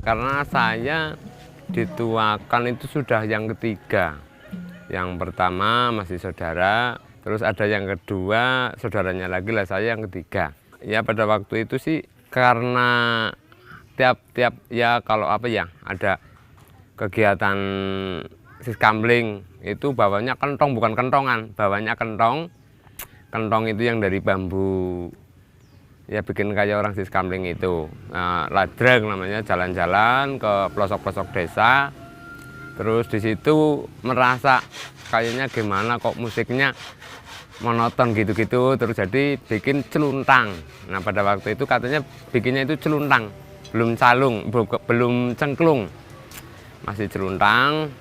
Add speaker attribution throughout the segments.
Speaker 1: karena saya dituakan itu sudah yang ketiga. Yang pertama masih saudara, terus ada yang kedua, saudaranya lagi lah, saya yang ketiga. Ya pada waktu itu sih karena tiap ya kalau apa ya ada kegiatan siskamling itu bawanya kentong, bukan kentongan, bawanya kentong. Kentong itu yang dari bambu, ya bikin kayak orang siskamling itu. Nah, ladreng namanya, jalan-jalan ke pelosok-pelosok desa. Terus di situ merasa kayaknya gimana kok musiknya monoton gitu-gitu, terus jadi bikin celuntang. Nah pada waktu itu katanya bikinnya itu celuntang, belum calung, belum cengklung, masih celuntang.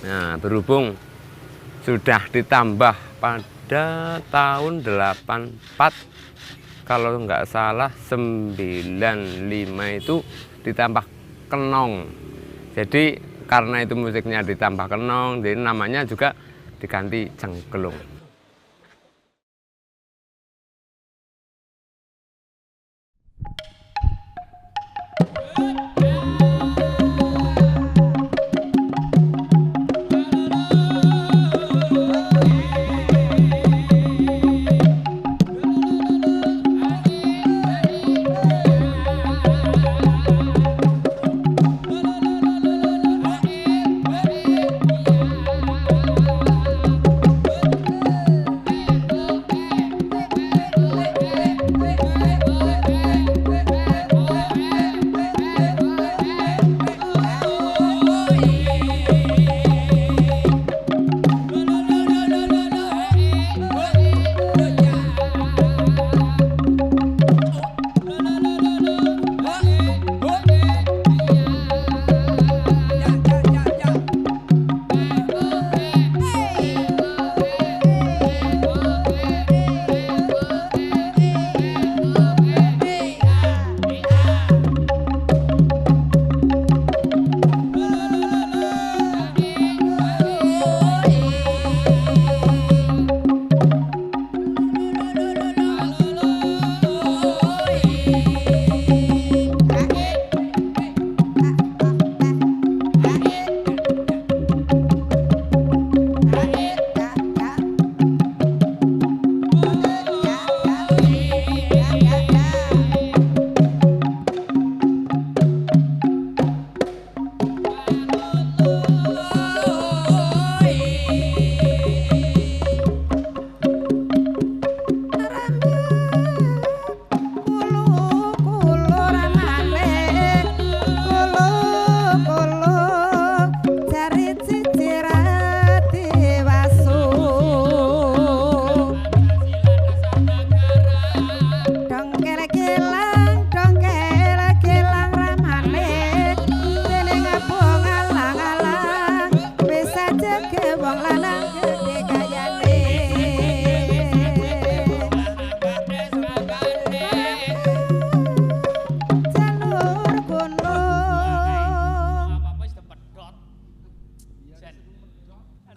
Speaker 1: Nah berhubung sudah ditambah pada tahun 84, kalau nggak salah 95 itu ditambah kenong. Jadi karena itu musiknya ditambah kenong, jadi namanya juga diganti cengklung.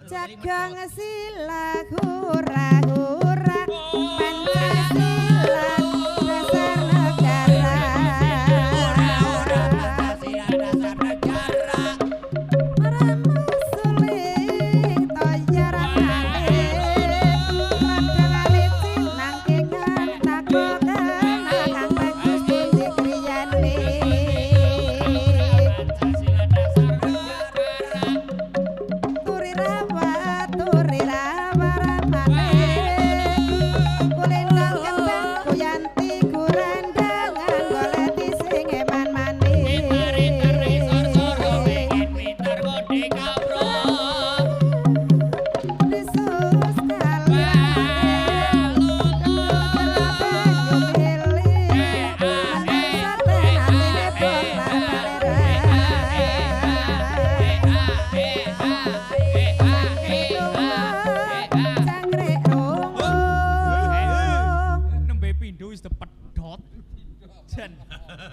Speaker 2: Jagang sila hura-hura Pancasila dasar negara. Hura-hura Pancasila dasar negara. Maramusuli toyaran alit padang alit sinang kekan takokan akang bagus pundi kriyane.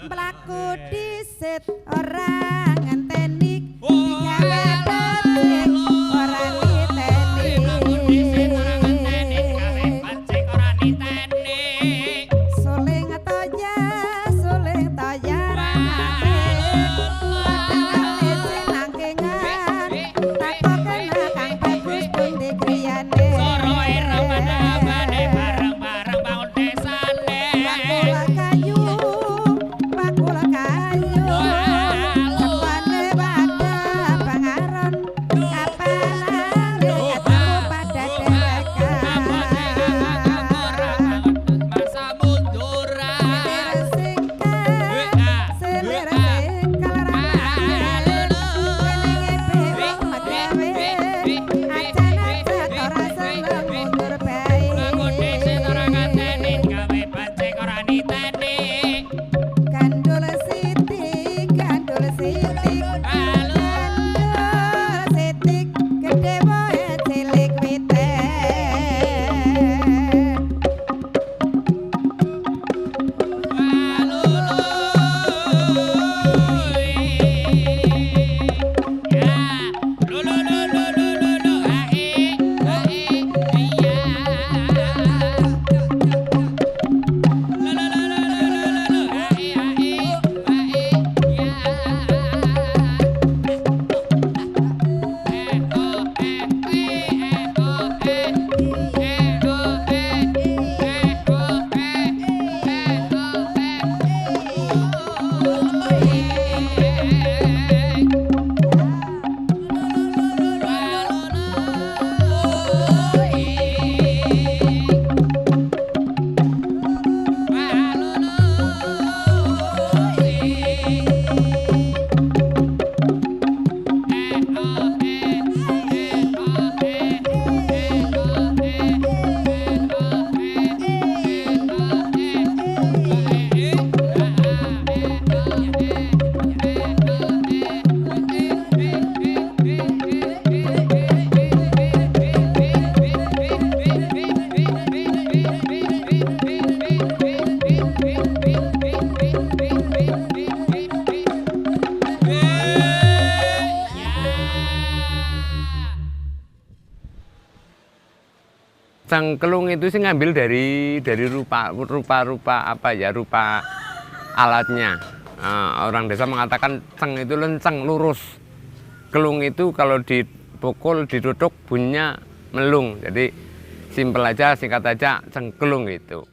Speaker 2: Mlaku disit ora ngenteni digawe becik ora niteni. Suling toya ramane
Speaker 1: Cengkelung itu sih ngambil dari rupa apa ya, rupa alatnya. Orang desa mengatakan ceng itu lenceng, lurus. Kelung itu kalau dipukul, ditutuk bunyinya melung. Jadi simpel aja, singkat aja, cengkelung itu.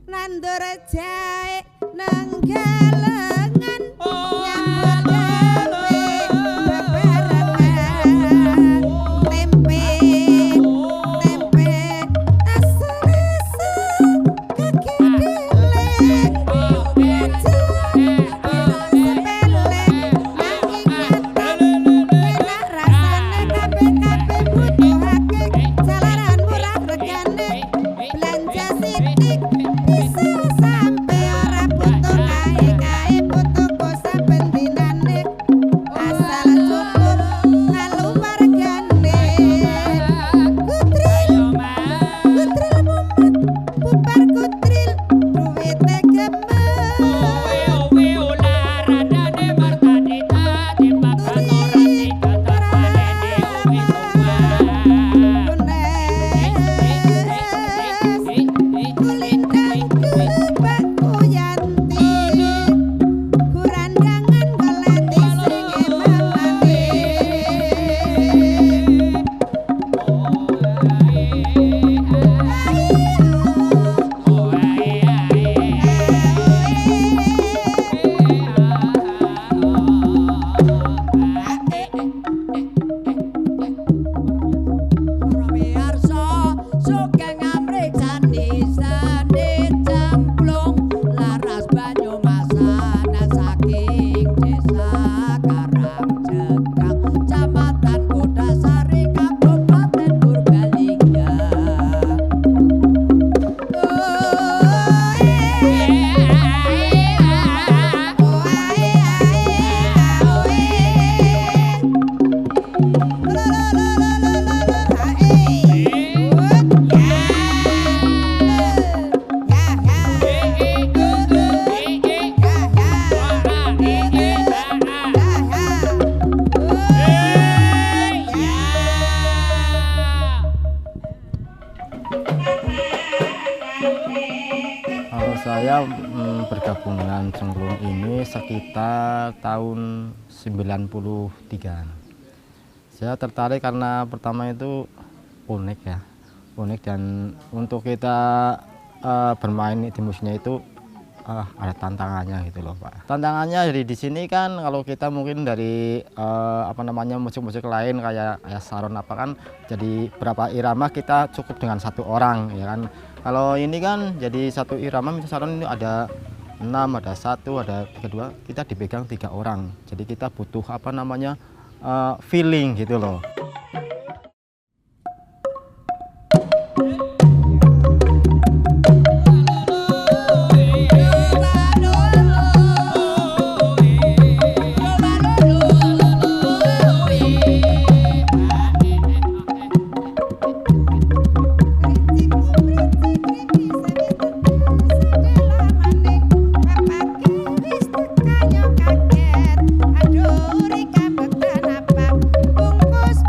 Speaker 2: Nandur jae nang galengan nyambut gawe bebarengan tempe asal-asal kekideleng sepele nanging enak rasane kabeh-kabeh butuhake jalaran murah regane belanja sithik bisa sampai ora butuh kae-kae
Speaker 3: Kalau saya bergabung dengan cengklung ini sekitar tahun 93. Saya tertarik karena pertama itu unik ya, unik, dan untuk kita bermain di musiknya itu ada tantangannya gitu loh Pak. Tantangannya dari di sini kan kalau kita mungkin dari musik-musik lain kayak saron apa kan, jadi berapa irama kita cukup dengan satu orang ya kan. Kalau ini kan jadi satu irama misalnya saron ini ada 6, ada 1, ada kedua, kita dipegang 3 orang. Jadi kita butuh feeling gitu loh.
Speaker 2: Aduh, rika bekana pak, bungkus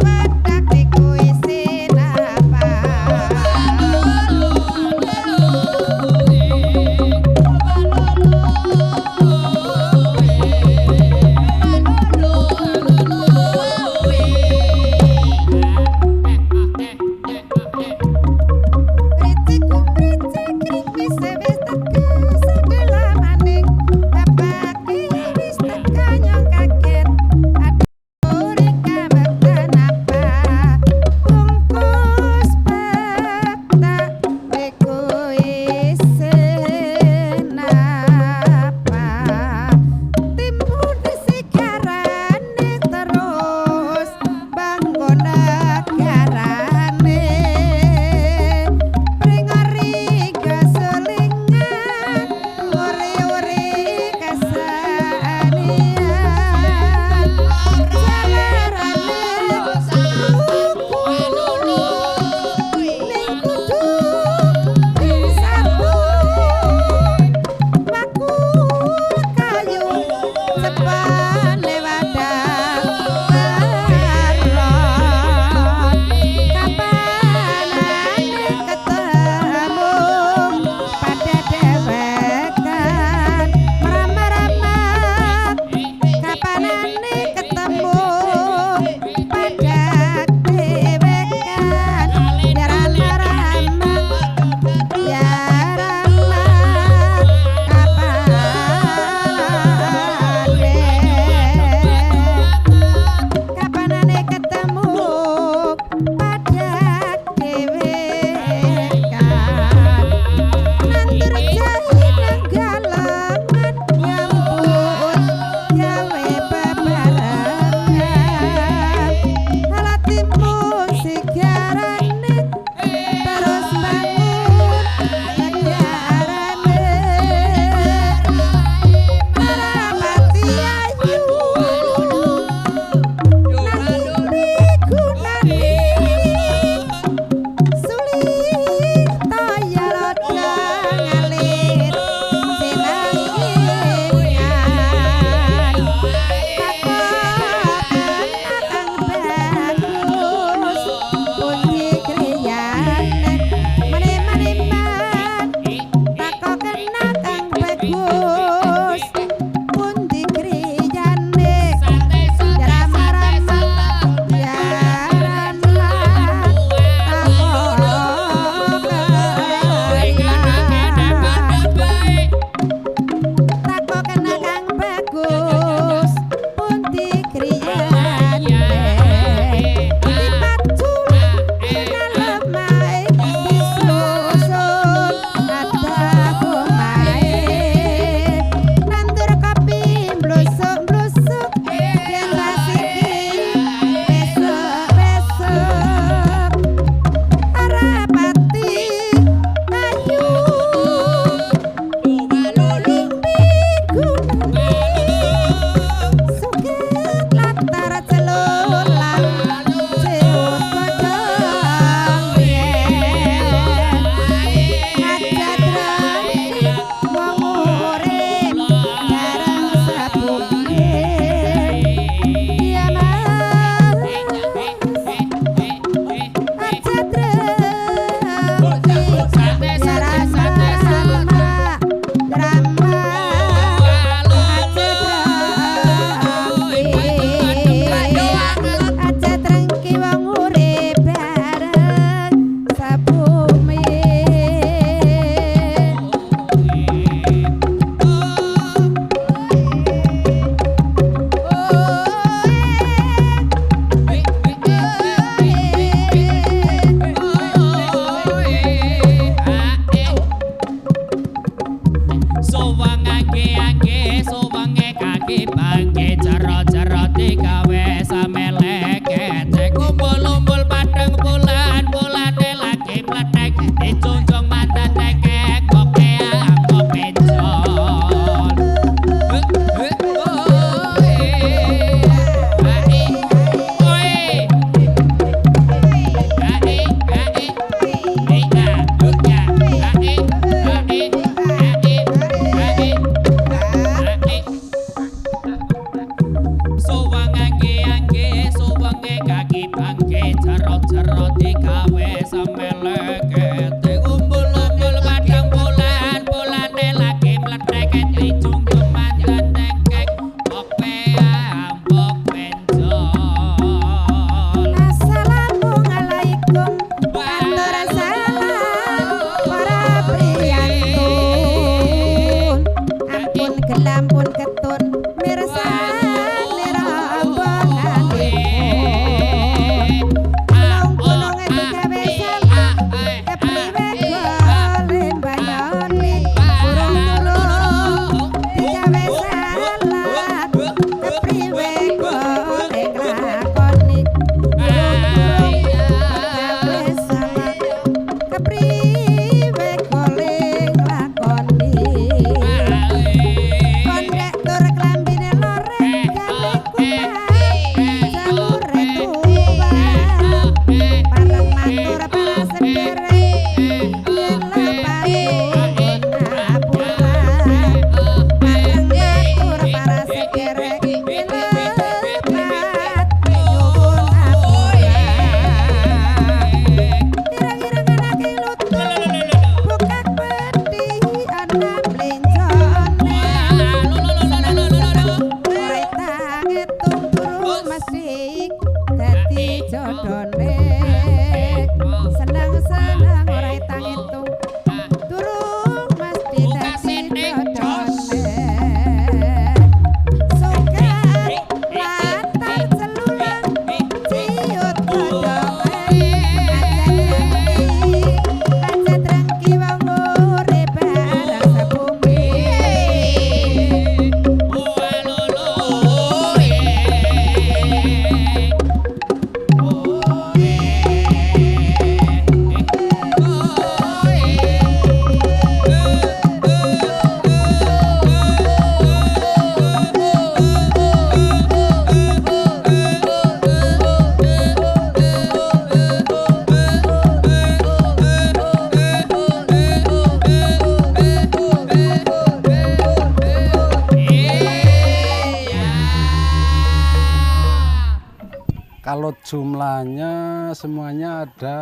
Speaker 4: Kalau jumlahnya semuanya ada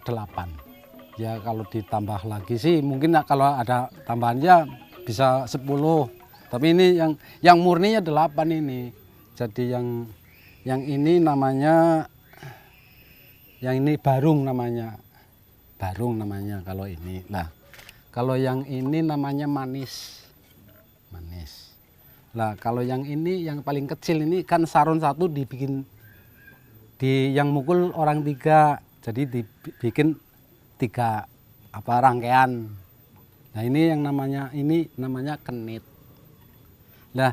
Speaker 4: 8. Ya kalau ditambah lagi sih mungkin kalau ada tambahannya bisa 10. Tapi ini yang murninya 8 ini. Jadi yang ini namanya, yang ini barung namanya. Barung namanya kalau ini. Nah, kalau yang ini namanya manis. Manis. Nah, kalau yang ini yang paling kecil ini kan saron satu dibikin yang mukul orang 3. Jadi dibikin 3 rangkaian. Nah, ini namanya kenit. Nah,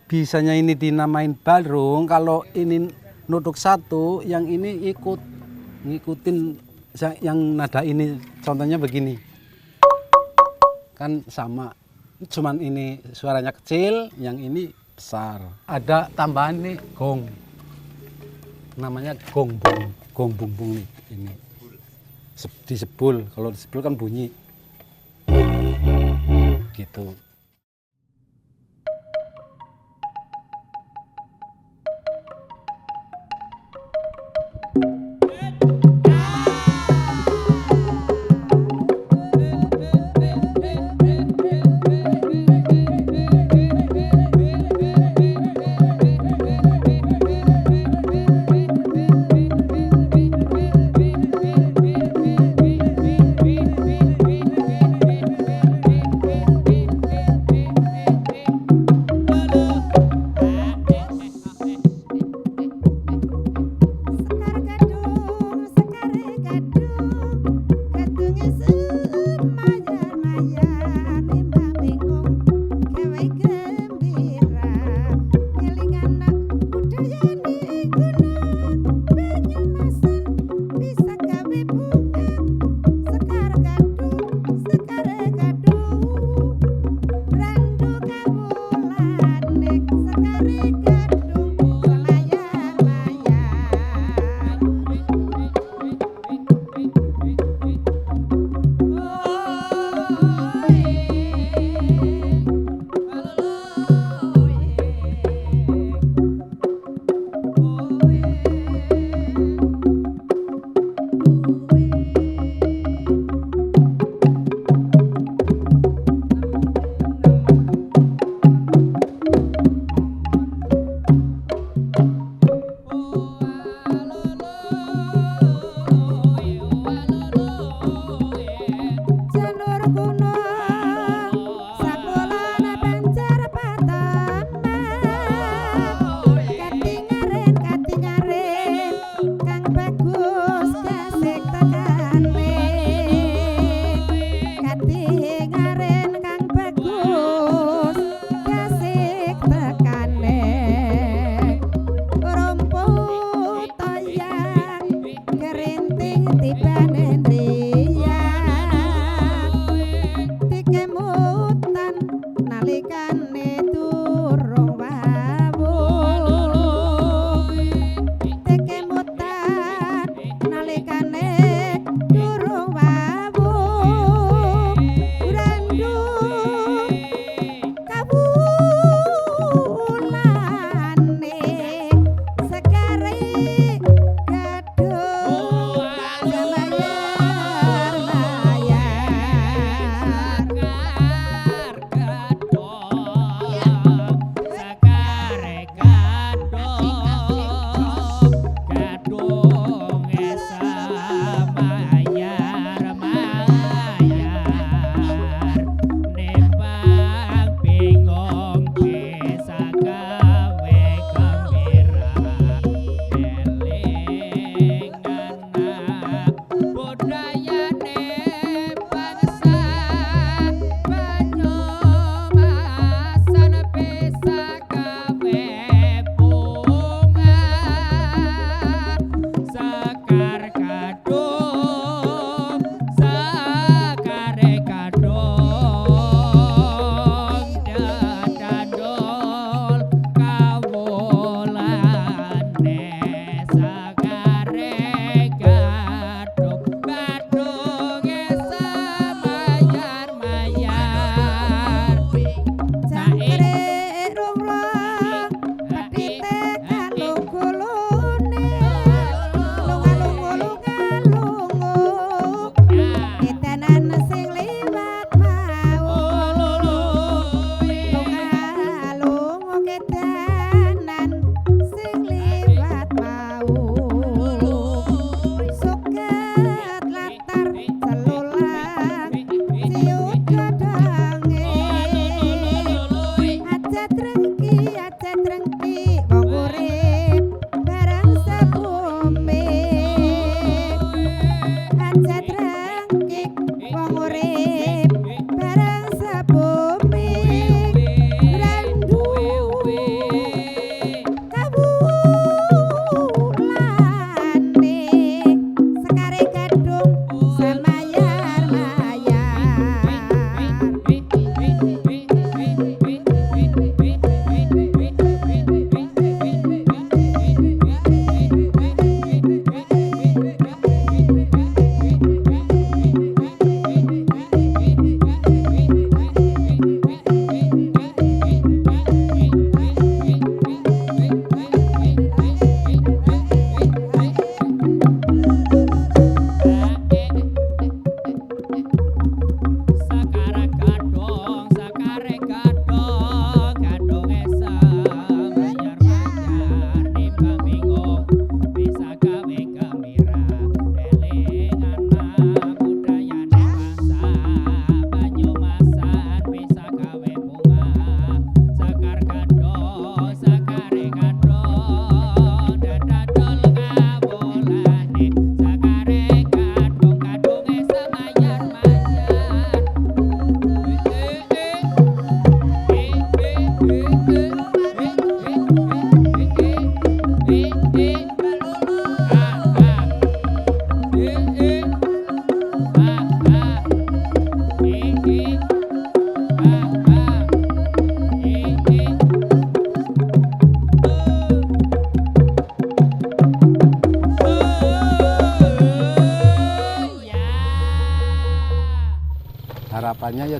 Speaker 4: bisanya ini dinamain barung kalau ini nutuk 1, yang ini ngikutin yang nada ini, contohnya begini. Kan sama, cuman ini suaranya kecil, yang ini besar. Ada tambahan nih gong. Namanya gong bumbung nih ini. Disebul, kalau disebul kan bunyi. Gitu.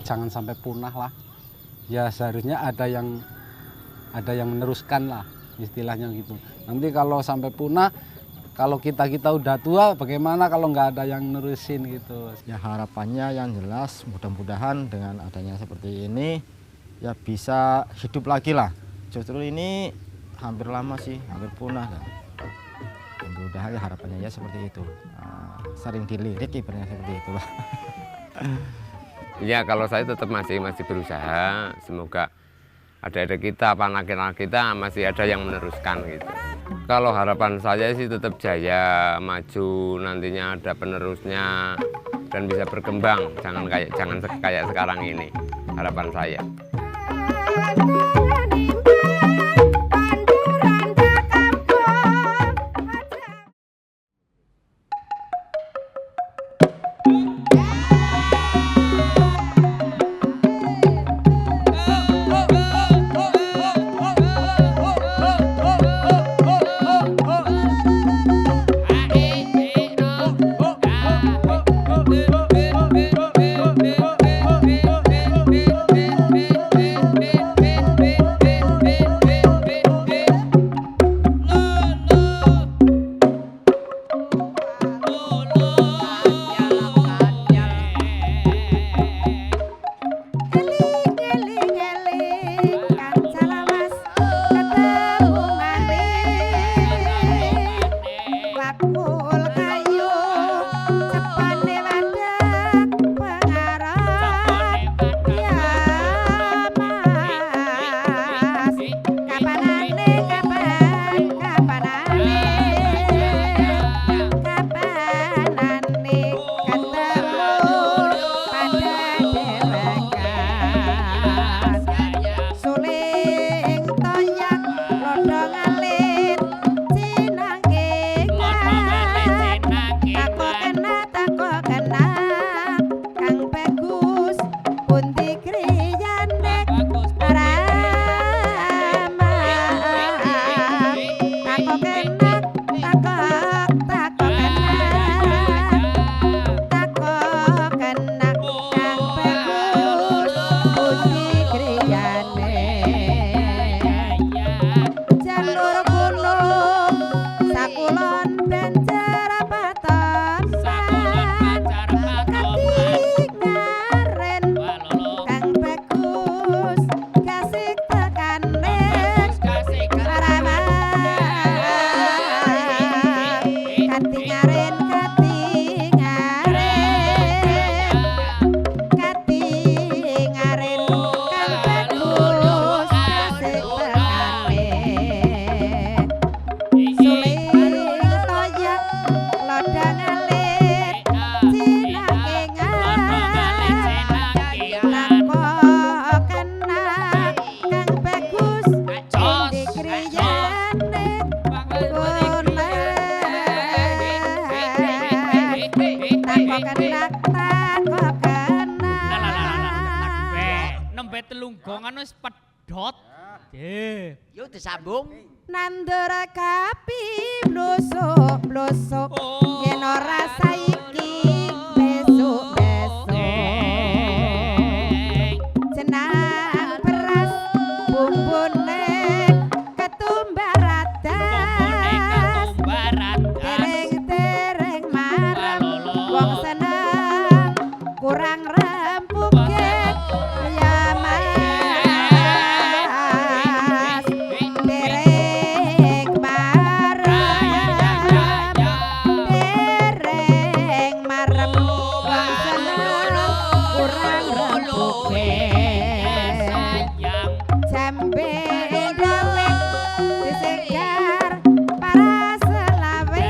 Speaker 4: jangan sampai punah lah. Ya seharusnya ada yang meneruskan lah istilahnya gitu. Nanti kalau sampai punah, kalau kita udah tua, bagaimana kalau nggak ada yang nerusin gitu.
Speaker 3: Ya harapannya yang jelas mudah-mudahan dengan adanya seperti ini ya bisa hidup lagi lah. Justru ini hampir lama sih, hampir punah kan. Mudah-mudahan ya harapannya ya seperti itu. Sering dilirik ibaratnya seperti itu lah.
Speaker 1: Ya kalau saya tetap masih berusaha, semoga adik-adik kita, anak-anak kita masih ada yang meneruskan gitu. Kalau harapan saya sih tetap jaya, maju, nantinya ada penerusnya dan bisa berkembang, jangan kayak sekarang ini. Harapan saya.
Speaker 5: Telunggongan wis pedhot.
Speaker 6: Yuk disambung.
Speaker 2: Nandura kapi blusuk-blusuk yen ora saiki besok-besok jenang beras bumbune ketumbar adas dereng-dereng marang wong seneng kurang rempuke ya mas dereng marem wong seneng kurang rempuke jambe gawe disegar para selawe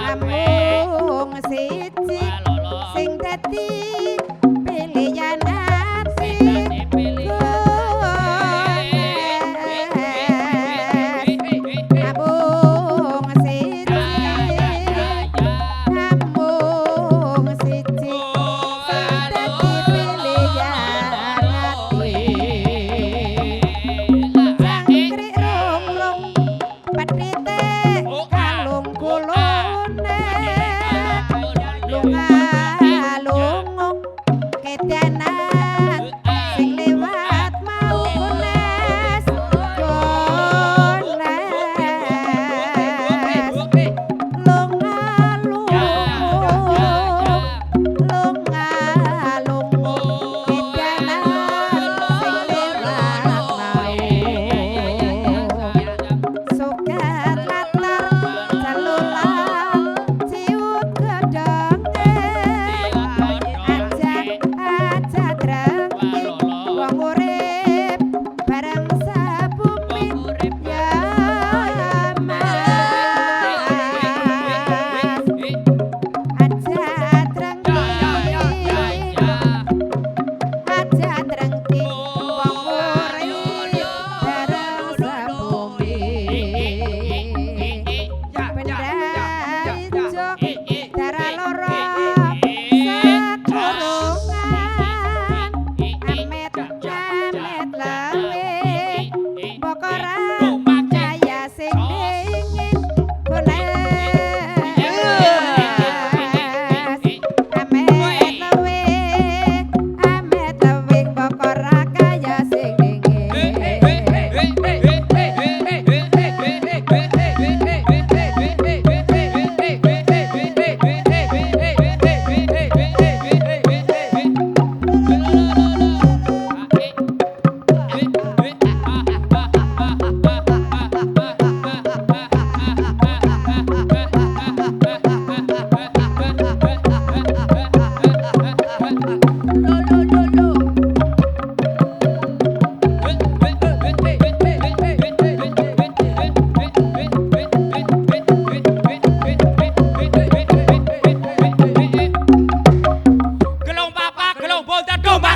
Speaker 2: namung siji sing dadi pilihan ati namung siji sing dadi pilihan ati
Speaker 5: Gelung papa, gelung bol dan domba